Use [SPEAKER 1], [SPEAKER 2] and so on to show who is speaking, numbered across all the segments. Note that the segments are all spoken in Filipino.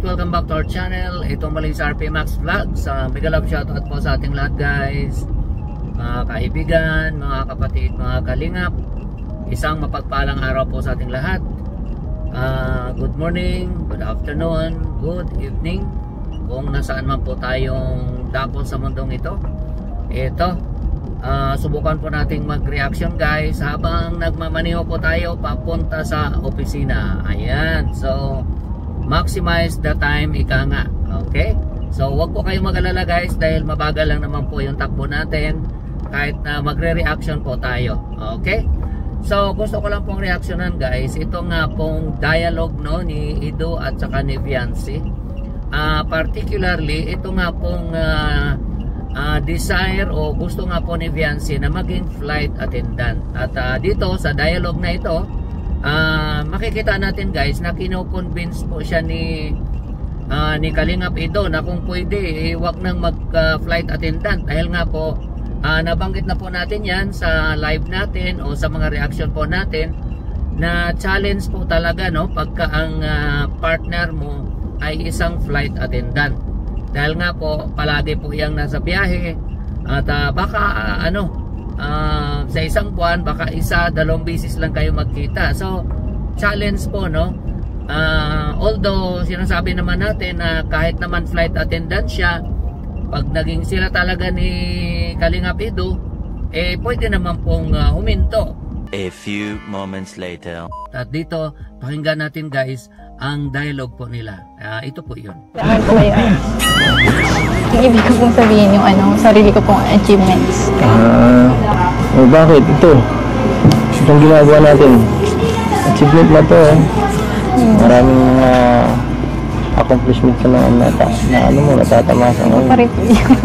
[SPEAKER 1] welcome back to our channel. Ito muli sa RP Max Vlogs. Mega love shoutout po sa ating lahat guys. Mga kaibigan, mga kapatid, mga kalingap. Isang mapagpalang araw po sa ating lahat. Good morning, good afternoon, good evening. Kung nasaan man po tayong dako sa mundong ito. Ito, subukan po nating mag-reaction guys habang nagmamaniho po tayo papunta sa opisina. Ayan, so maximize the time, ika nga. Okay? So wag po kayong mag-alala guys dahil mabagal lang naman po yung takbo natin kahit na magre-reaction po tayo. Okay? So gusto ko lang pong reaksyonan guys. Ito nga pong dialogue no ni Ido at saka ni Viancy. Particularly ito nga pong desire o gusto nga po ni Viancy na maging flight attendant. At dito sa dialogue na ito makikita natin guys na kino-convince po siya ni Kalingap Ido na kung pwede wag nang mag flight attendant dahil nga po nabanggit na po natin yan sa live natin o sa mga reaction po natin na challenge po talaga no pagka ang partner mo ay isang flight attendant dahil nga po palagi po yang nasa biyahe at baka sa isang buwan baka isa, dalawang beses lang kayo magkita. So challenge po no. Although sinasabi naman natin na kahit naman flight attendant siya, pag naging sila talaga ni Kalingap Ido, pwede naman pong huminto.
[SPEAKER 2] A few moments later.
[SPEAKER 1] At dito pakinggan natin guys ang dialogue po nila. Ito po yun.
[SPEAKER 3] Yung ibig ko pong sabihin yung sarili ko pong achievements.
[SPEAKER 4] Bakit? Ito. Itong ginagawa natin. Achievement na to. Maraming accomplishment ka na natatamasa.
[SPEAKER 3] Ito pa rin po yun.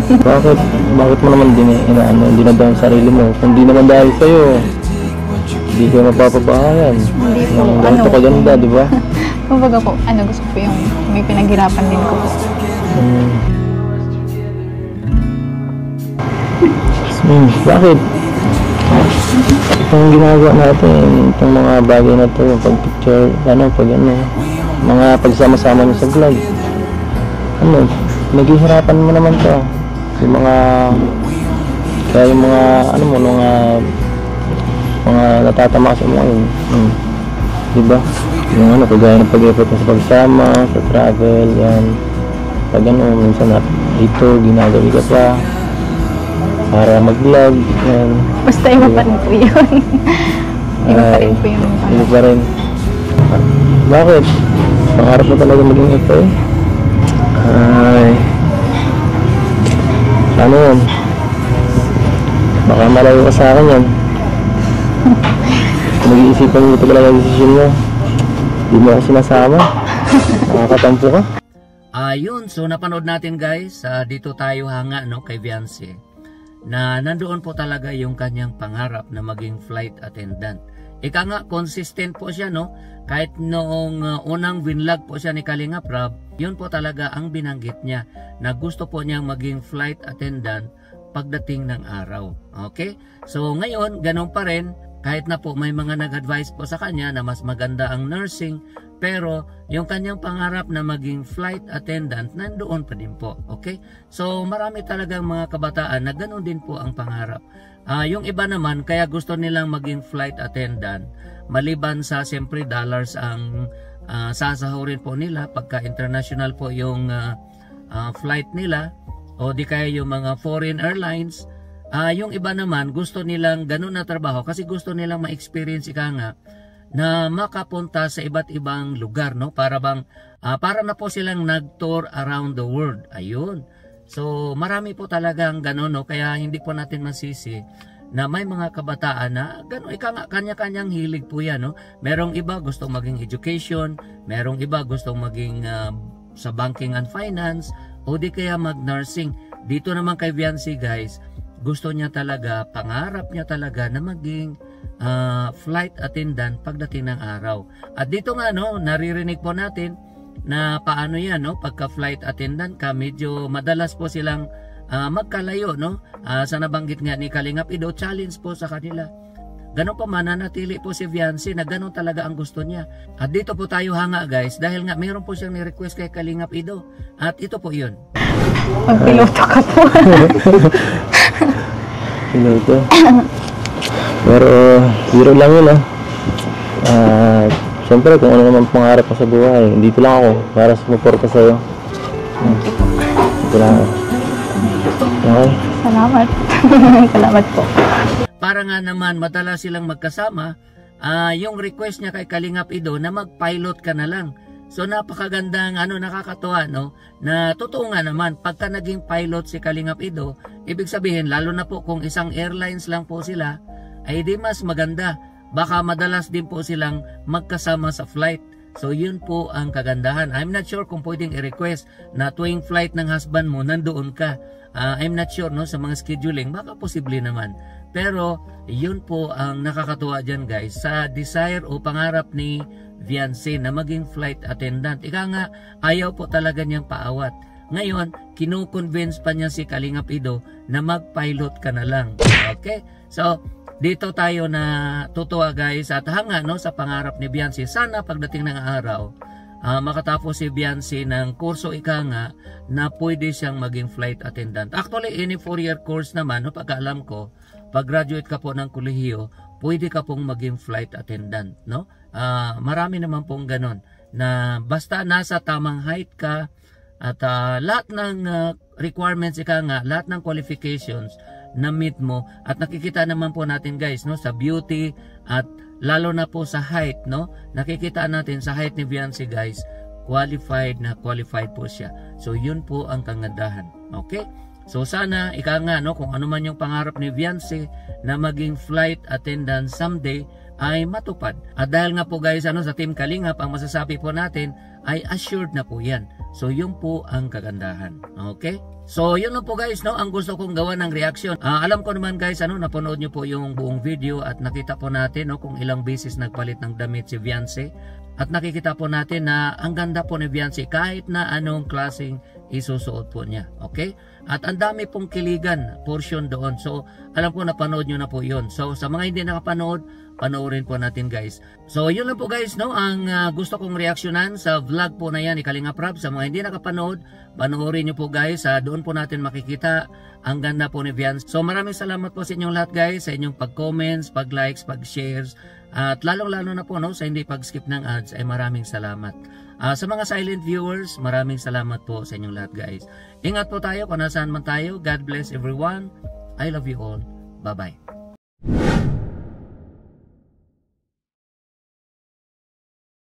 [SPEAKER 4] Bakit mo naman dinadaan sarili mo? Kung di naman dahil sa'yo, hindi ka mapapabahayan.
[SPEAKER 3] Hindi po.
[SPEAKER 4] Ganito ka ganda, di ba?
[SPEAKER 3] Kumbaga po, gusto ko yung may pinaghirapan din ko po.
[SPEAKER 4] Bakit? Itong ginagawa natin, itong mga bagay na to, pag-picture, mga pagsama-sama mo sa vlog. Naghihirapan mo naman to. Yung mga, kaya yung mga natatamasa mo ngayon. Diba? Yung kagaya ng pag-effort sa pagsama, sa travel, yan. Pag minsan dito, ginagawa ka pa. Para mag-vlog, yan.
[SPEAKER 3] Basta iba pa rin po yun. Iba pa rin po yun.
[SPEAKER 4] Iba pa rin. Bakit? Pangarap mo talaga maging FA? Ay. Ano yan? Baka malayo ka sa akin yan. Nag-iisipan mo talaga yung desisyon mo. Hindi mo ako sinasama. Nakakatampo ka.
[SPEAKER 1] Yun, so napanood natin guys. Dito tayo hanga no, kay Viancy. Na nandoon po talaga yung kanyang pangarap na maging flight attendant. Ika nga, consistent po siya no. Kahit noong unang vinlog po siya ni Kalingap Rab, yun po talaga ang binanggit niya na gusto po niyang maging flight attendant pagdating ng araw. Okay? So ngayon, ganun pa rin. Kahit na po may mga nag-advise po sa kanya na mas maganda ang nursing, pero yung kanyang pangarap na maging flight attendant nandoon pa din po. Okay? So marami talagang mga kabataan na ganoon din po ang pangarap. Yung iba naman kaya gusto nilang maging flight attendant maliban sa siyempre dollars ang sasahurin po nila pagka international po yung flight nila o di kaya yung mga foreign airlines. Yung iba naman gusto nilang ganun na trabaho kasi gusto nilang ma-experience nga na makapunta sa iba't ibang lugar no para na po silang nag-tour around the world. Ayun. So marami po talagang ganun no kaya hindi po natin masisi na may mga kabataan na ganun kanya-kanyang hilig po yan no. Merong iba gustong maging education, merong iba gustong maging sa banking and finance o di kaya mag-nursing. Dito naman kay Viancy guys, gusto niya talaga, pangarap niya talaga na maging flight attendant pagdating ng araw. At dito nga no, naririnig po natin na paano yan no, pagka flight attendant ka, medyo madalas po silang magkalayo no. Sa nabanggit nga ni Kalingap Ido, challenge po sa kanila. Ganun pa man, nanatili po si Viancy na ganun talaga ang gusto niya. At dito po tayo hanga guys, dahil nga mayroon po siyang ni-request kay Kalingap Ido. At ito po yun.
[SPEAKER 3] Magpiloto ka po.
[SPEAKER 4] Piloto. Pero zero lang yun siyempre kung ano naman pangarap ko sa buhay, dito lang ako para sumuporta sa'yo. Dito lang ako. Okay?
[SPEAKER 3] Salamat. Salamat po.
[SPEAKER 1] Para nga naman madalas silang magkasama, yung request niya kay Kalingap Ido na mag-pilot ka na lang. So napakagandang nakakatuwa na totoo nga naman pagka naging pilot si Kalingap Ido, ibig sabihin lalo na po kung isang airlines lang po sila, ay di mas maganda. Baka madalas din po silang magkasama sa flight. So yun po ang kagandahan. I'm not sure kung pwedeng i-request na tuwing flight ng husband mo nandoon ka. I'm not sure sa mga scheduling, baka posible naman. Pero yun po ang nakakatuwa dyan guys, sa desire o pangarap ni Viancy na maging flight attendant. Ika nga, ayaw po talaga niyang paawat. Ngayon, kinukonvince pa niya si Kalingap Ido na mag-pilot ka na lang. Okay? So, dito tayo na tutuwa guys at hanga sa pangarap ni Viancy. Sana pagdating ng araw, makatapos si Viancy ng kurso ika nga na pwede siyang maging flight attendant. Actually, any 4-year course naman, pagkaalam ko, pag graduate ka po ng kolehiyo, pwede ka pong maging flight attendant. Marami naman pong ganon na basta nasa tamang height ka at lahat ng requirements ika nga, lahat ng qualifications na meet mo at nakikita naman po natin guys sa beauty at lalo na po sa height nakikita natin sa height ni Viancy guys, qualified po siya. So yun po ang kagandahan. Okay? So sana ika nga kung ano man yung pangarap ni Viancy na maging flight attendant someday ay matupad. At dahil nga po guys sa Team Kalingap, ang masasabi po natin ay assured na po yan. So yun po ang kagandahan. Okay? So yun lang po guys ang gusto kong gawa ng reaction. Alam ko naman guys napanood nyo po yung buong video at nakita po natin kung ilang beses nagpalit ng damit si Viancy. At nakikita po natin na ang ganda po ni Viancy kahit na anong klaseng isusuot po niya. Okay? At ang dami pong kiligan portion doon. So alam ko napanood nyo na po yun. So sa mga hindi nakapanood, panoorin po natin guys. So yun lang po guys ang gusto kong reaksyonan sa vlog po na yan ni Kalingap Rab. Sa mga hindi nakapanood, panoorin nyo po guys. Doon po natin makikita ang ganda po ni Viancy. So maraming salamat po sa inyong lahat guys, sa inyong pag-comments, pag-likes, pag-shares. At lalong-lalo na po sa hindi pag-skip ng ads ay maraming salamat. Sa mga silent viewers, maraming salamat po sa inyong lahat guys. Ingat po tayo kung nasaan man tayo. God bless everyone. I love you all. Bye-bye.